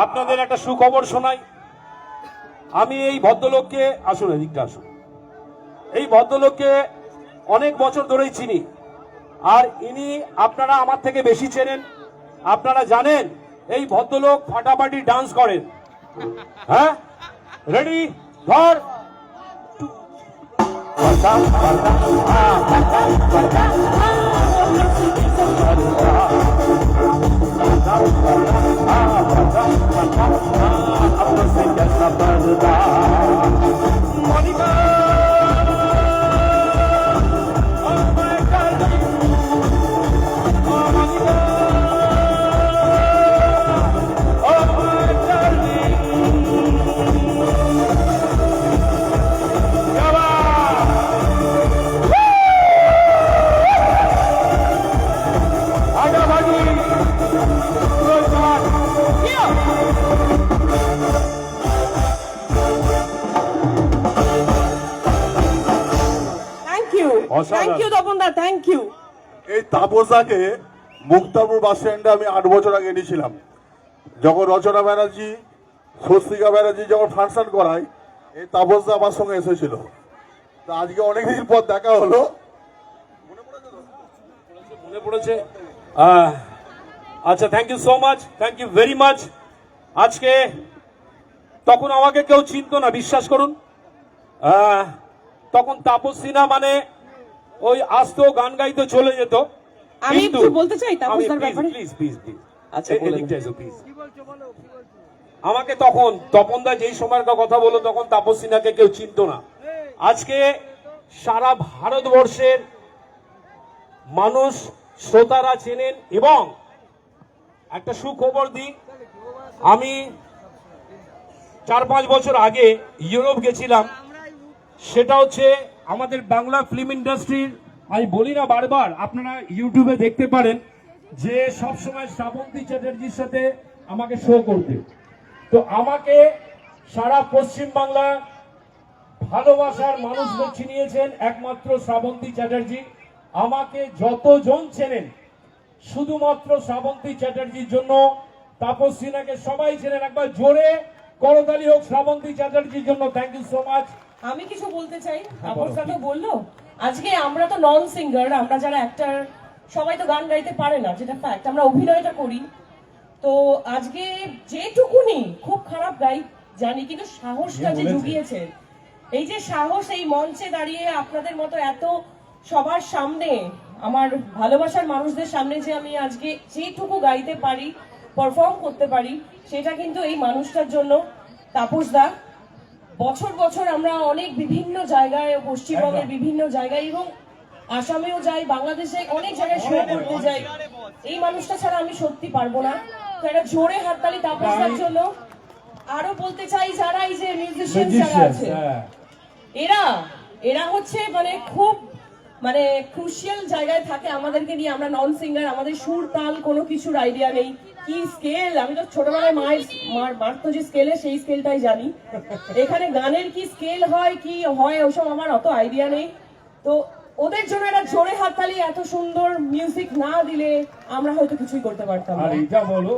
আপনাদের একটা সুখবর শোনাই। আমি এই ভদ্রলোককে আসুন, এদিকটা আসুন, এই ভদ্রলোককে অনেক বছর ধরেই চিনি, আর ইনি আপনারা আমার থেকে বেশি চেনেন। আপনারা জানেন এই ভদ্রলোক ফাটাফাটি ডান্স করেন। হ্যাঁ, রেডি, ধর। এই তাপসাকে মুক্তাপুর বাস স্ট্যান্ডে আমি 8 বছর আগে এনেছিলাম, যখন রচনা ব্যানার্জি, স্বস্তিকা ব্যানার্জি যখন ফাংশন করায়, এই তাপসদা আমার সঙ্গে এসেছিল। তা আজকে অনেকদিন পর দেখা হলো। মনে পড়েছে? আচ্ছা, thank you so much, thank you very much. আজকে তখন আমাকে কেউ চিনতো না, বিশ্বাস করুন। তখন তাপস সিনহা মানে ওই আসতো, গান গাইতে চলে যেত। আমি একটু বলতে চাই তাপসদার ব্যাপারে। প্লিজ প্লিজ প্লিজ, আচ্ছা এদিকটা এসো প্লিজ। আমাকে তখন তপনদা যেই সময়ের কথা বলো, তখন তাপস সিনহাকে কেউ চিনতো না। আজকে সারা ভারতবর্ষের মানুষ, শ্রোতারা চেনেন। এবং একটা সুখবর দিই, আমি 4-5 বছর আগে ইউরোপ গেছিলাম। সেটা হচ্ছে আমাদের বাংলা ফিল্ম ইন্ডাস্ট্রির, আমি বলি না বারবার, আপনারা ইউটিউবে দেখতে পারেন যে সবসময় শ্রাবন্তী চ্যাটার্জির সাথে আমাকে শো করতে। তো আমাকে সারা পশ্চিম বাংলা ভালোবাসার মানুষ বেছে নিয়েছেন একমাত্র শ্রাবন্তী চ্যাটার্জি। আমাকে যতজন চেনেন শুধুমাত্র শ্রাবন্তী চ্যাটার্জির জন্য, তাপস সিনহাকে সবাই চেনেন, একবার জোরে করতালি হোক শ্রাবন্তী চ্যাটার্জির জন্য। Thank you so much. আমি কিছু বলতে চাই, তাপসদা তো বললো আজকে আমরা তো নন সিঙ্গার, আমরা যারা অ্যাক্টর সবাই তো গান গাইতে পারে না, যেটা ফ্যাক্ট, আমরা অভিনয়টা করি। তো আজকে যেটুকুনি খুব খারাপ গাই জানি, কিন্তু সাহসটা যে জুগিয়েছে, এই যে সাহস, এই মঞ্চে দাঁড়িয়ে আপনাদের মতো এত সবার সামনে, আমার ভালোবাসার মানুষদের সামনে যে আমি আজকে যেটুকু গাইতে পারি, পারফর্ম করতে পারি, সেটা কিন্তু এই মানুষটার জন্য। তাপসদা, বছর বছর আমরা অনেক বিভিন্ন জায়গায়, পশ্চিমবঙ্গের বিভিন্ন জায়গায় এবং আসামেও যাই, বাংলাদেশে অনেক জায়গায় শো করতে যাই, এই মানুষটা ছাড়া আমি সত্যি পারবো না। তো একটা জোরে হাততালি তাপসদার জন্য। আরো বলতে চাই, যারা এই যে মিউজিশিয়ান যারা আছে, এরা হচ্ছে মানে খুব মানে ক্রুশিয়াল জায়গায় থাকে আমাদেরকে নিয়ে। আমরা নন সিঙ্গার, আমাদের সুর তাল কোনো কিছুর আইডিয়া নেই, কি স্কেল, আমি তো ছোটবেলায় মারতো যে স্কেলে, সেই স্কেলটাই জানি। এখানে গানের কি স্কেল হয়, কি হয়, ওসব আমার অত আইডিয়া নেই। তো ওদের জন্য একটা জোরে হাততালি, এত সুন্দর মিউজিক না দিলে আমরা হয়তো কিছুই করতে পারতাম না। আর এটা বলো